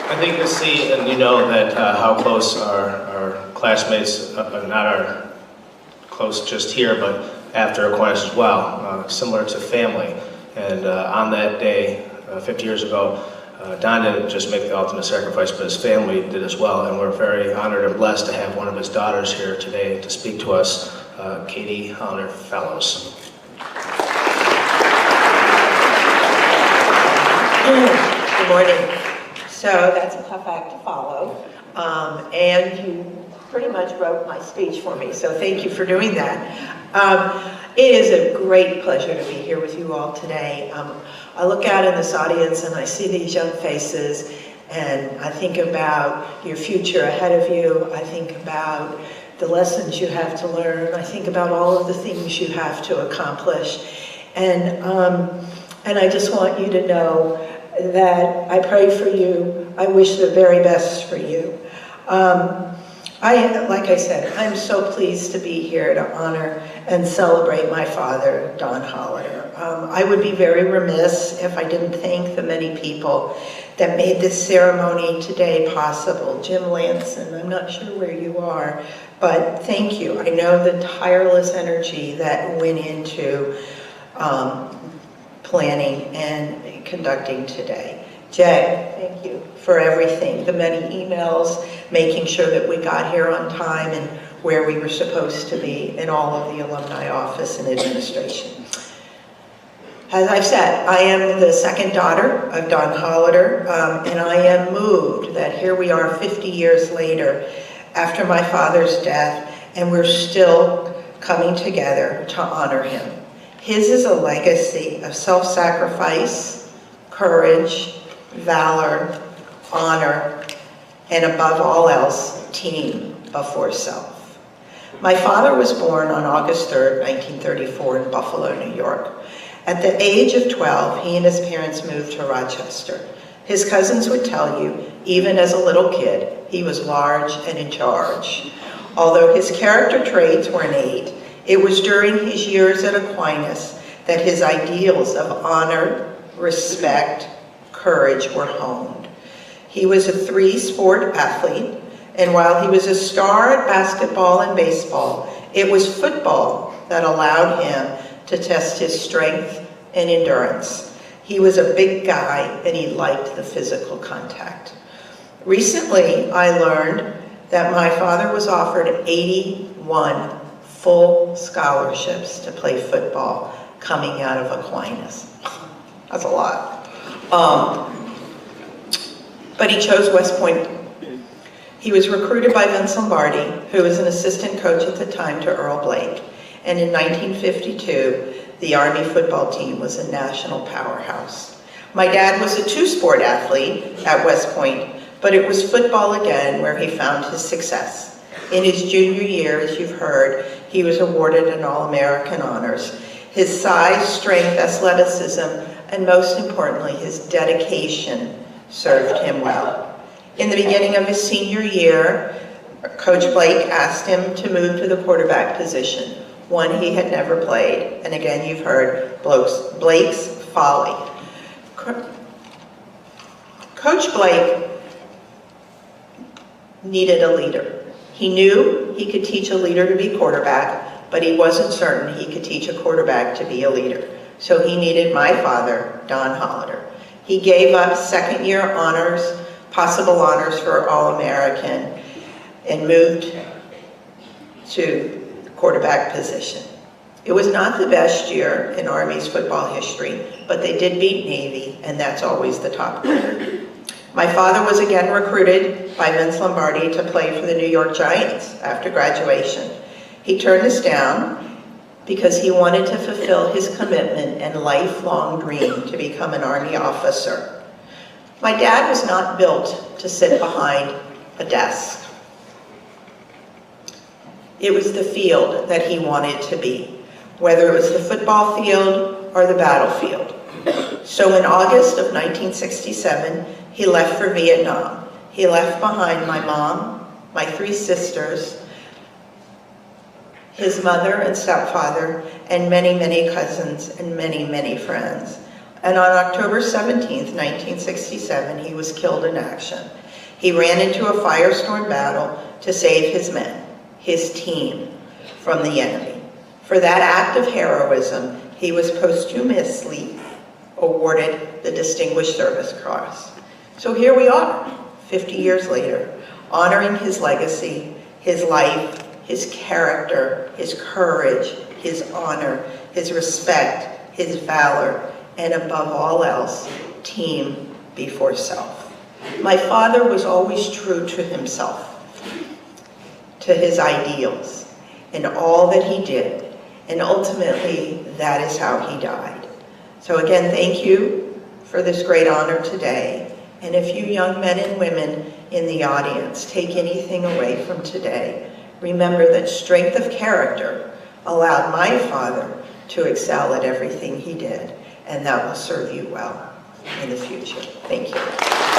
I think you'll see, and you know that how close our classmates not are close just here, but after Aquinas as well, similar to family. And on that day, 50 years ago, Don didn't just make the ultimate sacrifice, but his family did as well. And we're very honored and blessed to have one of his daughters here today to speak to us, Katie Holleder Fellows. Good morning. So that's a tough act to follow. And you pretty much wrote my speech for me, so thank you for doing that. It is a great pleasure to be here with you all today. I look out in this audience and I see these young faces, and I think about your future ahead of you. I think about the lessons you have to learn. I think about all of the things you have to accomplish. And I just want you to know that I pray for you. I wish the very best for you. Like I said, I'm so pleased to be here to honor and celebrate my father, Don Holleder. I would be very remiss if I didn't thank the many people that made this ceremony today possible. Jim Lanson, I'm not sure where you are, but thank you. I know the tireless energy that went into planning and conducting today. Jay, thank you for everything, the many emails, making sure that we got here on time and where we were supposed to be, and all of the alumni office and administration. As I've said, I am the second daughter of Don Holleder, and I am moved that here we are 50 years later after my father's death, and we're still coming together to honor him. His is a legacy of self-sacrifice, courage, valor, honor, and above all else, team before self. My father was born on August 3rd, 1934 in Buffalo, New York. At the age of 12, he and his parents moved to Rochester. His cousins would tell you, even as a little kid, he was large and in charge. Although his character traits were innate, it was during his years at Aquinas that his ideals of honor, respect, courage were honed. He was a three-sport athlete, and while he was a star at basketball and baseball, it was football that allowed him to test his strength and endurance. He was a big guy, and he liked the physical contact. Recently, I learned that my father was offered 81 full scholarships to play football coming out of Aquinas. That's a lot. But he chose West Point. He was recruited by Vince Lombardi, who was an assistant coach at the time to Earl Blake. And in 1952, the Army football team was a national powerhouse. My dad was a two-sport athlete at West Point, but it was football again where he found his success. In his junior year, as you've heard, he was awarded an All-American honors. His size, strength, athleticism, and most importantly, his dedication served him well. In the beginning of his senior year, Coach Blake asked him to move to the quarterback position, one he had never played. And again, you've heard Blake's folly. Coach Blake needed a leader. He knew he could teach a leader to be quarterback, but he wasn't certain he could teach a quarterback to be a leader. So he needed my father, Don Holleder. He gave up second-year honors, possible honors for All-American, and moved to the quarterback position. It was not the best year in Army's football history, but they did beat Navy, and that's always the top record. My father was again recruited by Vince Lombardi to play for the New York Giants after graduation. He turned this down because he wanted to fulfill his commitment and lifelong dream to become an Army officer. My dad was not built to sit behind a desk. It was the field that he wanted to be, whether it was the football field or the battlefield. So in August of 1967, he left for Vietnam. He left behind my mom, my 3 sisters, his mother and stepfather, and many, many cousins and many, many friends. And on October 17th, 1967, he was killed in action. He ran into a firestorm battle to save his men, his team, from the enemy. For that act of heroism, he was posthumously awarded the Distinguished Service Cross. So here we are, 50 years later, honoring his legacy, his life, his character, his courage, his honor, his respect, his valor, and above all else, team before self. My father was always true to himself, to his ideals, and all that he did, and ultimately, that is how he died. So again, thank you for this great honor today, and if you young men and women in the audience take anything away from today, remember that strength of character allowed my father to excel at everything he did, and that will serve you well in the future. Thank you.